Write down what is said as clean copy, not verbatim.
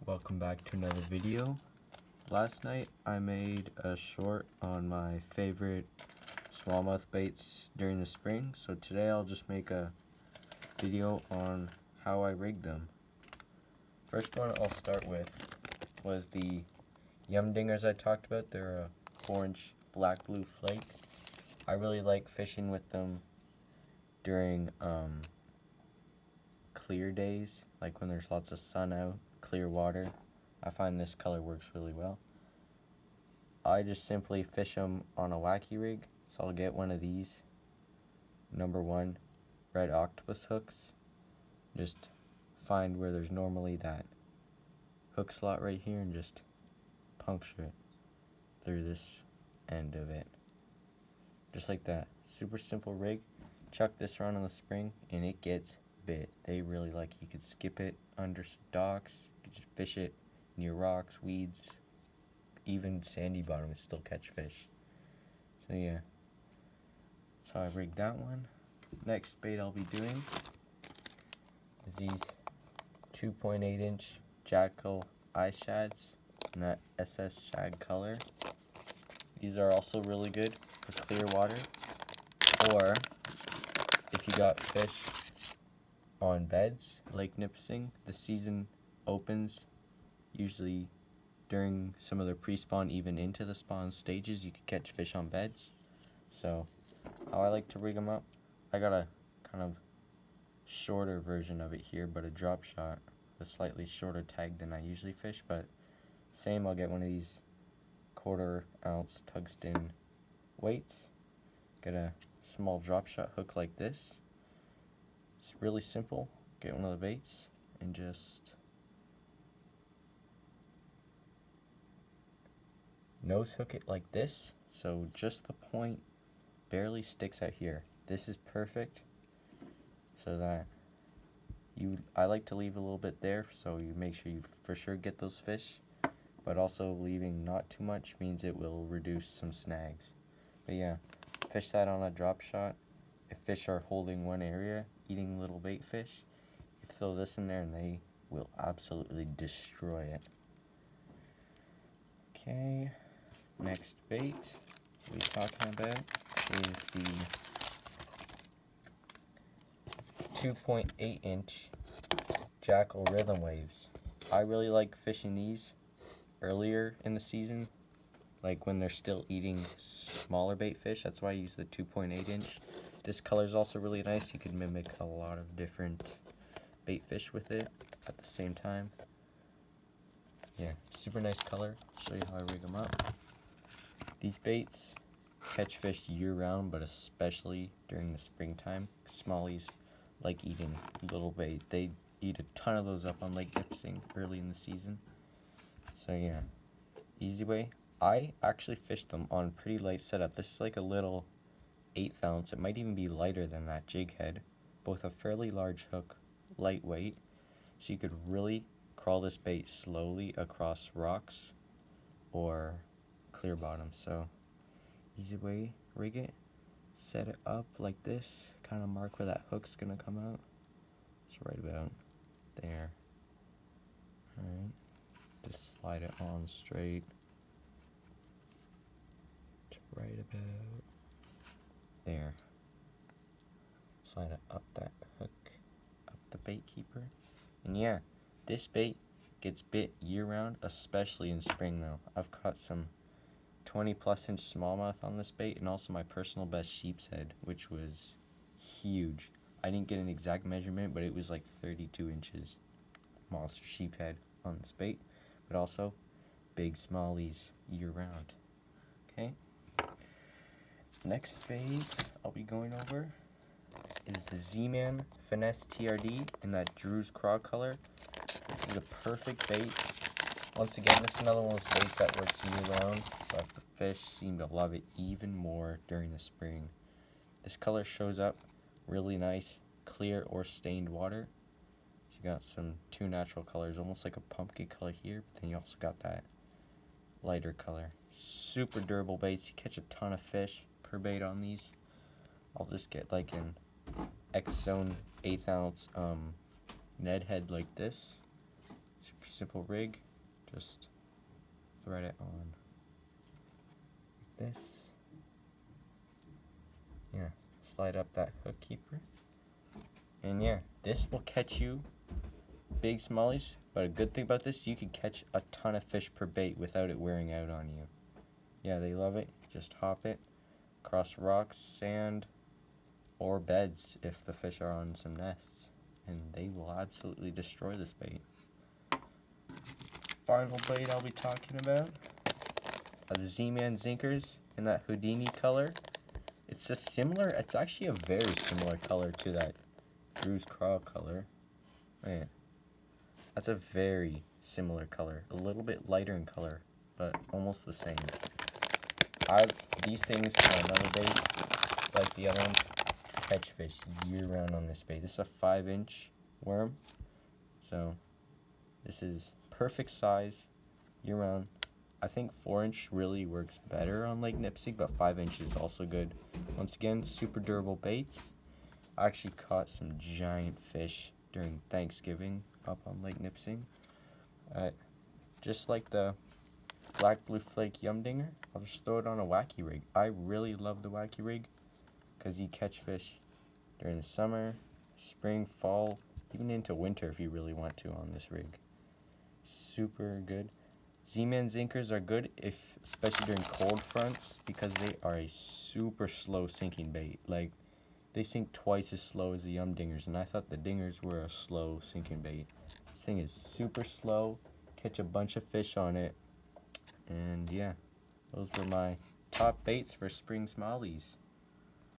Welcome back to another video. Last night I made a short on my favorite smallmouth baits during the spring, so today I'll just make a video on how I rig them. First one I'll start with was the Yum Dingers I talked about. They're a 4-inch black blue flake. I really like fishing with them during clear days, like when there's lots of sun out, clear water. I find this color works really well. I just simply fish them on a wacky rig, so I'll get one of these number 1 red octopus hooks. Just find where there's normally that hook slot right here and just puncture it through this end of it. Just like that. Super simple rig. Chuck this around in the spring and it gets bit. They really like it. You could skip it under docks, you could just fish it near rocks, weeds, even sandy bottom and still catch fish. So yeah, that's how I rigged that one. Next bait I'll be doing is these 2.8-inch Jackal eye shads in that SS shad color. These are also really good for clear water, or if you got fish on beds. Lake Nipissing, the season opens usually during some of the pre-spawn, even into the spawn stages. You could catch fish on beds. So how I like to rig them up, I got a kind of shorter version of it here, but a drop shot, a slightly shorter tag than I usually fish, but same. I'll get one of these 1/4 ounce tungsten weights, get a small drop shot hook like this. It's really simple. Get one of the baits and just nose hook it like this, so just the point barely sticks out here. This is perfect, so that I like to leave a little bit there, so you make sure you for sure get those fish, but also leaving not too much means it will reduce some snags. But yeah, fish that on a drop shot. If fish are holding one area, eating little bait fish, you throw this in there and they will absolutely destroy it. Okay, next bait we're talking about is the 2.8-inch Jackal Rhythm Waves. I really like fishing these earlier in the season, like when they're still eating smaller bait fish. That's why I use the 2.8-inch. This color is also really nice. You can mimic a lot of different bait fish with it at the same time. Yeah, super nice color. Show you how I rig them up. These baits catch fish year-round, but especially during the springtime. Smallies like eating little bait. They eat a ton of those up on Lake Nipissing early in the season. So yeah, easy way. I actually fished them on pretty light setup. This is like a little 1/8 ounce. It might even be lighter than that jig head. Both a fairly large hook, lightweight, so you could really crawl this bait slowly across rocks or clear bottom. So easy way, rig it, set it up like this, kind of mark where that hook's gonna come out. It's right about there. Alright, just slide it on straight to right about there. Slide it up that hook, up the bait keeper. And yeah, this bait gets bit year-round, especially in spring though. I've caught some 20-plus-inch smallmouth on this bait, and also my personal best sheep's head, which was huge. I didn't get an exact measurement, but it was like 32 inches. Monster sheep head on this bait, but also big smallies year-round. Okay. Next bait I'll be going over is the Z-Man Finesse TRD in that Drew's Craw color. This is a perfect bait. Once again, this is another one of those baits that works year-round, but the fish seem to love it even more during the spring. This color shows up really nice, clear or stained water. So you got some 2 natural colors, almost like a pumpkin color here, but then you also got that lighter color. Super durable baits. You catch a ton of fish per bait on these. I'll just get like an X-Zone 1/8 ounce Ned head like this. Super simple rig. Just thread it on like this. Yeah, slide up that hook keeper. And yeah, this will catch you big smallies, but a good thing about this, you can catch a ton of fish per bait without it wearing out on you. Yeah, they love it. Just hop it across rocks, sand, or beds if the fish are on some nests, and they will absolutely destroy this bait. Final bait I'll be talking about are the Z-Man Zinkers in that Houdini color. It's actually a very similar color to that Drew's Craw color. Man, that's a very similar color. A little bit lighter in color, but almost the same. These things are another bait, like the other ones, catch fish year round on this bait. This is a 5-inch worm, so this is perfect size year round. I think 4-inch really works better on Lake Nipissing, but 5-inch is also good. Once again, super durable baits. I actually caught some giant fish during Thanksgiving up on Lake Nipissing. Just like the Black Blue Flake Yum Dinger, I'll just throw it on a wacky rig. I really love the wacky rig because you catch fish during the summer, spring, fall, even into winter if you really want to on this rig. Super good. Z-Man Zinkers are good, especially during cold fronts, because they are a super slow sinking bait. Like, they sink twice as slow as the Yum Dingers, and I thought the Dingers were a slow sinking bait. This thing is super slow, catch a bunch of fish on it, and yeah, those were my top baits for spring smallies.